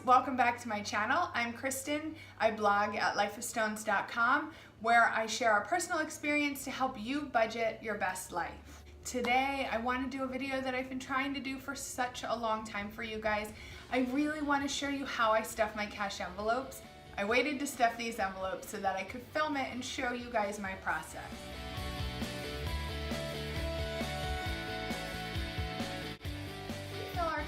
welcome back to my channel. I'm Kristin. I blog at lifeofstones.com where I share our personal experience to help you budget your best life. Today I want to do a video that I've been trying to do for such a long time for you guys. I really want to show you how I stuff my cash envelopes. I waited to stuff these envelopes so that I could film it and show you guys my process.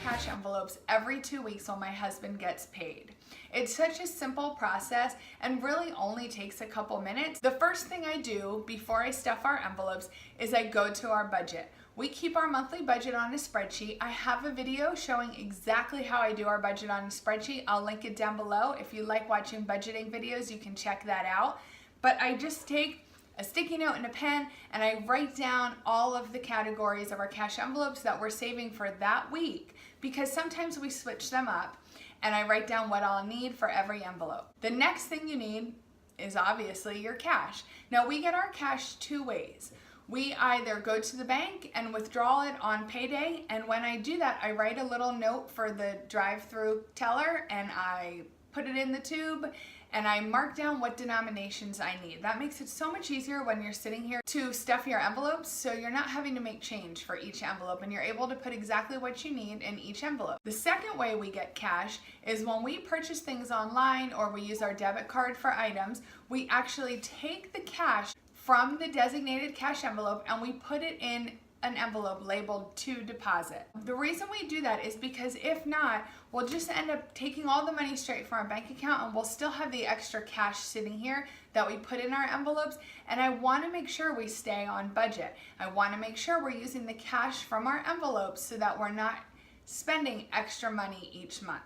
Cash envelopes every 2 weeks while my husband gets paid. It's such a simple process and really only takes a couple minutes. The first thing I do before I stuff our envelopes is I go to our budget. We keep our monthly budget on a spreadsheet. I have a video showing exactly how I do our budget on a spreadsheet. I'll link it down below. If you like watching budgeting videos, you can check that out. But I just take a sticky note and a pen and I write down all of the categories of our cash envelopes that we're saving for that week, because sometimes we switch them up, and I write down what I'll need for every envelope. The next thing you need is obviously your cash. Now we get our cash two ways. We either go to the bank and withdraw it on payday, and when I do that I write a little note for the drive-through teller and I put it in the tube and I mark down what denominations I need. That makes it so much easier when you're sitting here to stuff your envelopes, so you're not having to make change for each envelope and you're able to put exactly what you need in each envelope. The second way we get cash is when we purchase things online or we use our debit card for items. We actually take the cash from the designated cash envelope and we put it in an envelope labeled to deposit. The reason we do that is because if not, we'll just end up taking all the money straight from our bank account and we'll still have the extra cash sitting here that we put in our envelopes, and I want to make sure we stay on budget. I want to make sure we're using the cash from our envelopes so that we're not spending extra money each month.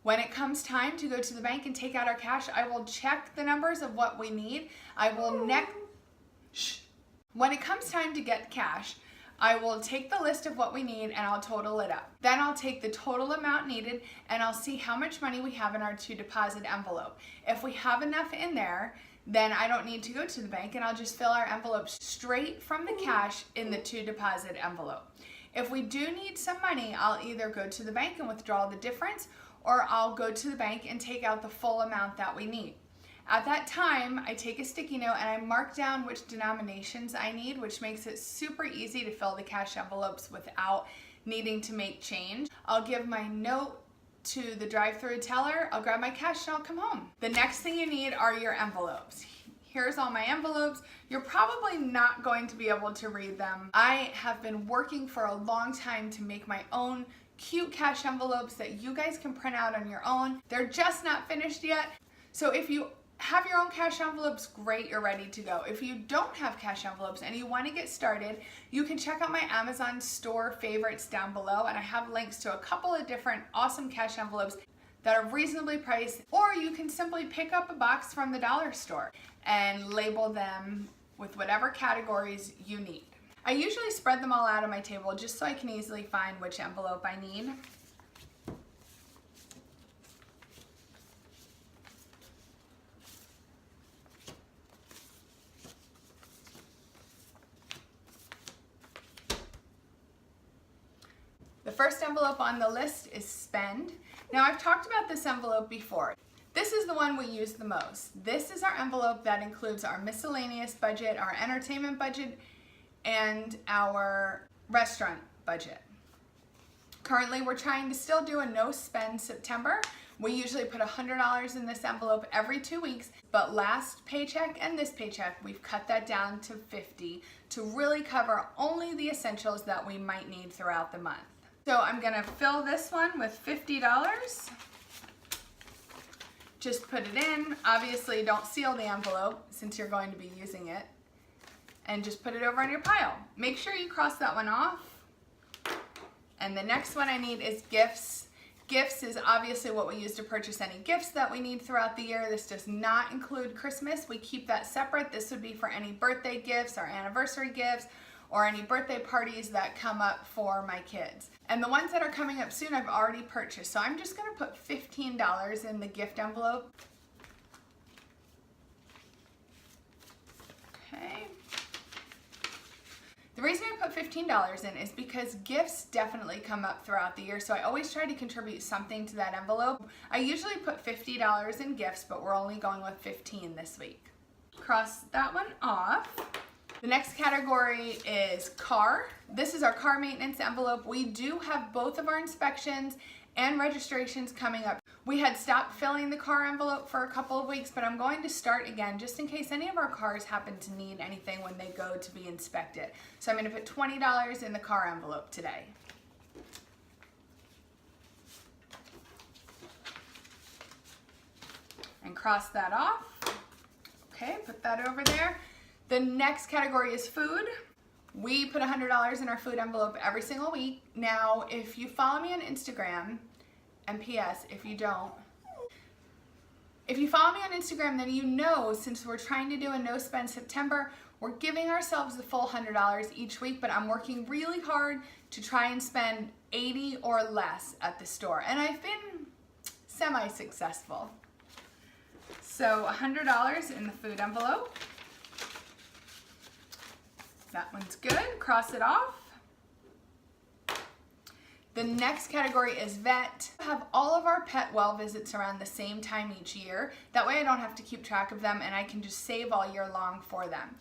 When it comes time to go to the bank and take out our cash, I will check the numbers of what we need. When it comes time to get cash, I will take the list of what we need and I'll total it up. Then I'll take the total amount needed and I'll see how much money we have in our to deposit envelope. If we have enough in there, then I don't need to go to the bank and I'll just fill our envelopes straight from the cash in the to deposit envelope. If we do need some money, I'll either go to the bank and withdraw the difference, or I'll go to the bank and take out the full amount that we need. At that time, I take a sticky note and I mark down which denominations I need, which makes it super easy to fill the cash envelopes without needing to make change. I'll give my note to the drive-through teller, I'll grab my cash and I'll come home. The next thing you need are your envelopes. Here's all my envelopes. You're probably not going to be able to read them. I have been working for a long time to make my own cute cash envelopes that you guys can print out on your own. They're just not finished yet. So if you have your own cash envelopes, great, you're ready to go. If you don't have cash envelopes and you want to get started, you can check out my Amazon store favorites down below, and I have links to a couple of different awesome cash envelopes that are reasonably priced, or you can simply pick up a box from the dollar store and label them with whatever categories you need. I usually spread them all out on my table just so I can easily find which envelope I need. The first envelope on the list is spend. Now I've talked about this envelope before. This is the one we use the most. This is our envelope that includes our miscellaneous budget, our entertainment budget, and our restaurant budget. Currently we're trying to still do a no spend September. We usually put $100 in this envelope every 2 weeks, but last paycheck and this paycheck, we've cut that down to $50 to really cover only the essentials that we might need throughout the month. So I'm gonna fill this one with $50. Just put it in. Obviously don't seal the envelope since you're going to be using it. And just put it over on your pile. Make sure you cross that one off. And the next one I need is gifts. Gifts is obviously what we use to purchase any gifts that we need throughout the year. This does not include Christmas. We keep that separate. This would be for any birthday gifts or anniversary gifts or any birthday parties that come up for my kids. And the ones that are coming up soon I've already purchased. So I'm just gonna put $15 in the gift envelope. Okay. The reason I put $15 in is because gifts definitely come up throughout the year, so I always try to contribute something to that envelope. I usually put $50 in gifts, but we're only going with $15 this week. Cross that one off. The next category is car. This is our car maintenance envelope. We do have both of our inspections and registrations coming up. We had stopped filling the car envelope for a couple of weeks, but I'm going to start again just in case any of our cars happen to need anything when they go to be inspected. So I'm going to put $20 in the car envelope today. And cross that off. Okay, put that over there. The next category is food. We put $100 in our food envelope every single week. Now, if you follow me on Instagram, and P.S. if you don't, if you follow me on Instagram, then you know since we're trying to do a no spend September, we're giving ourselves the full $100 each week, but I'm working really hard to try and spend $80 or less at the store. And I've been semi-successful. So $100 in the food envelope. That one's good. Cross it off. The next category is vet. I have all of our pet well visits around the same time each year. That way I don't have to keep track of them and I can just save all year long for them.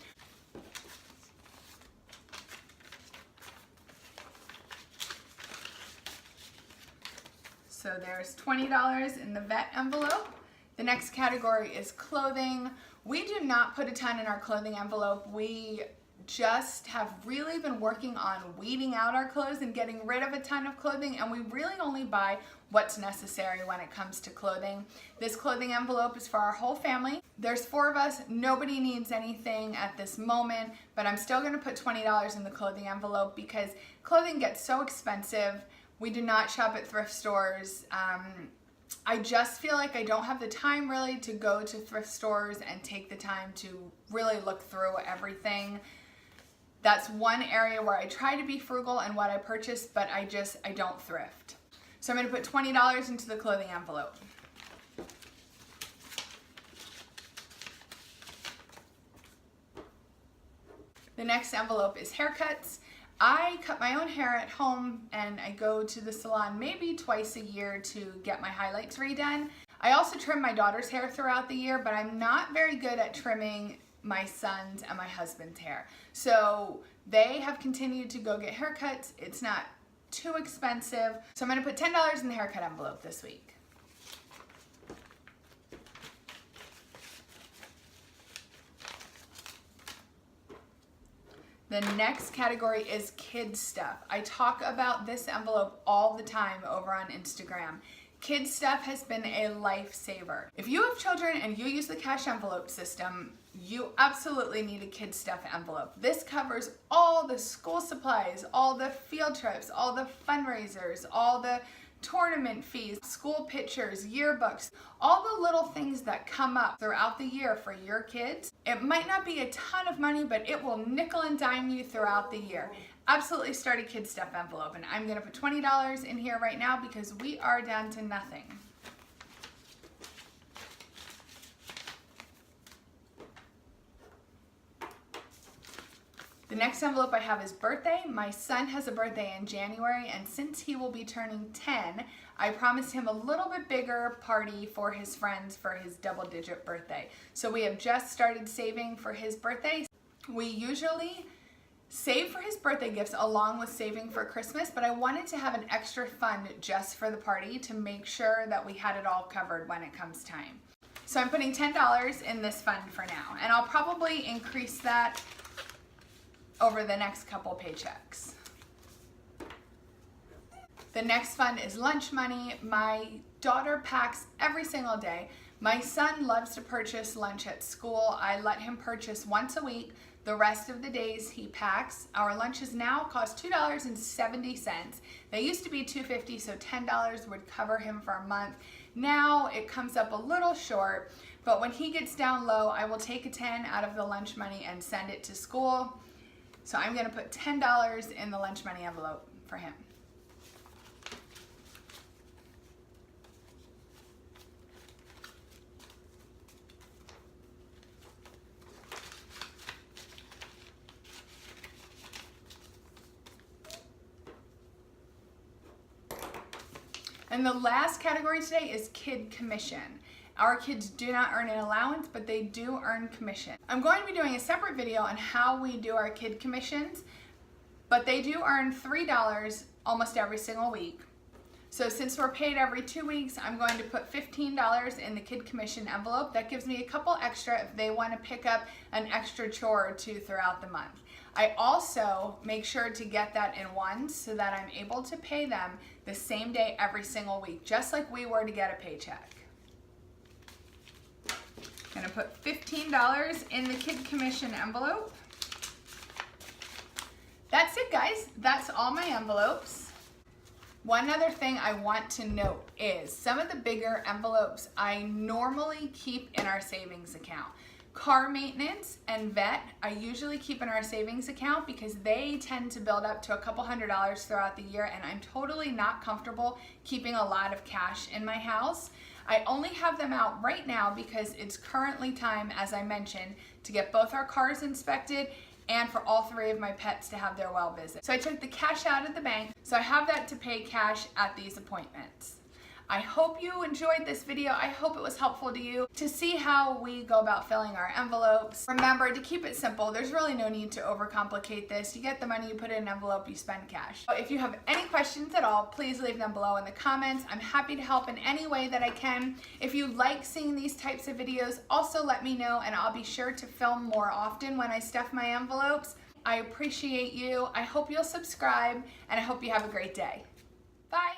So there's $20 in the vet envelope. The next category is clothing. We do not put a ton in our clothing envelope. We just have really been working on weeding out our clothes and getting rid of a ton of clothing, and we really only buy what's necessary when it comes to clothing. This clothing envelope is for our whole family. There's 4 of us. Nobody needs anything at this moment, but I'm still going to put $20 in the clothing envelope because clothing gets so expensive. We do not shop at thrift stores. I just feel like I don't have the time really to go to thrift stores and take the time to really look through everything. That's one area where I try to be frugal in what I purchase, but I don't thrift. So I'm going to put $20 into the clothing envelope. The next envelope is haircuts. I cut my own hair at home and I go to the salon maybe twice a year to get my highlights redone. I also trim my daughter's hair throughout the year, but I'm not very good at trimming my son's and my husband's hair. So they have continued to go get haircuts. It's not too expensive. So I'm going to put $10 in the haircut envelope this week. The next category is kids stuff. I talk about this envelope all the time over on Instagram. Kids stuff has been a lifesaver. If you have children and you use the cash envelope system, you absolutely need a kids stuff envelope. This covers all the school supplies, all the field trips, all the fundraisers, all the tournament fees, school pictures, yearbooks, all the little things that come up throughout the year for your kids. It might not be a ton of money, but it will nickel and dime you throughout the year. Absolutely start a kids stuff envelope, and I'm going to put $20 in here right now because we are down to nothing. The next envelope I have is birthday. My son has a birthday in January, and since he will be turning 10, I promised him a little bit bigger party for his friends for his double-digit birthday. So we have just started saving for his birthday. We usually save for his birthday gifts along with saving for Christmas, but I wanted to have an extra fund just for the party to make sure that we had it all covered when it comes time. So I'm putting $10 in this fund for now, and I'll probably increase that over the next couple paychecks. The next fund is lunch money. My daughter packs every single day. My son loves to purchase lunch at school. I let him purchase once a week. The rest of the days he packs. Our lunches now cost $2.70. They used to be $2.50, so $10 would cover him for a month. Now it comes up a little short, but when he gets down low, I will take a $10 out of the lunch money and send it to school. So I'm going to put $10 in the lunch money envelope for him. And the last category today is kid commission. Our kids do not earn an allowance, but they do earn commission. I'm going to be doing a separate video on how we do our kid commissions, but they do earn $3 almost every single week. So since we're paid every 2 weeks, I'm going to put $15 in the kid commission envelope. That gives me a couple extra if they want to pick up an extra chore or two throughout the month. I also make sure to get that in ones so that I'm able to pay them the same day every single week, just like we were to get a paycheck. I'm gonna put $15 in the kid commission envelope. That's it, guys. That's all my envelopes. One other thing I want to note is some of the bigger envelopes I normally keep in our savings account. Car maintenance and vet, I usually keep in our savings account because they tend to build up to a couple $100s throughout the year, and I'm totally not comfortable keeping a lot of cash in my house. I only have them out right now because it's currently time, as I mentioned, to get both our cars inspected and for all 3 of my pets to have their well visit. So I took the cash out of the bank, so I have that to pay cash at these appointments. I hope you enjoyed this video. I hope it was helpful to you to see how we go about filling our envelopes. Remember to keep it simple. There's really no need to overcomplicate this. You get the money, you put it in an envelope, you spend cash. If you have any questions at all, please leave them below in the comments. I'm happy to help in any way that I can. If you like seeing these types of videos, also let me know and I'll be sure to film more often when I stuff my envelopes. I appreciate you. I hope you'll subscribe and I hope you have a great day. Bye.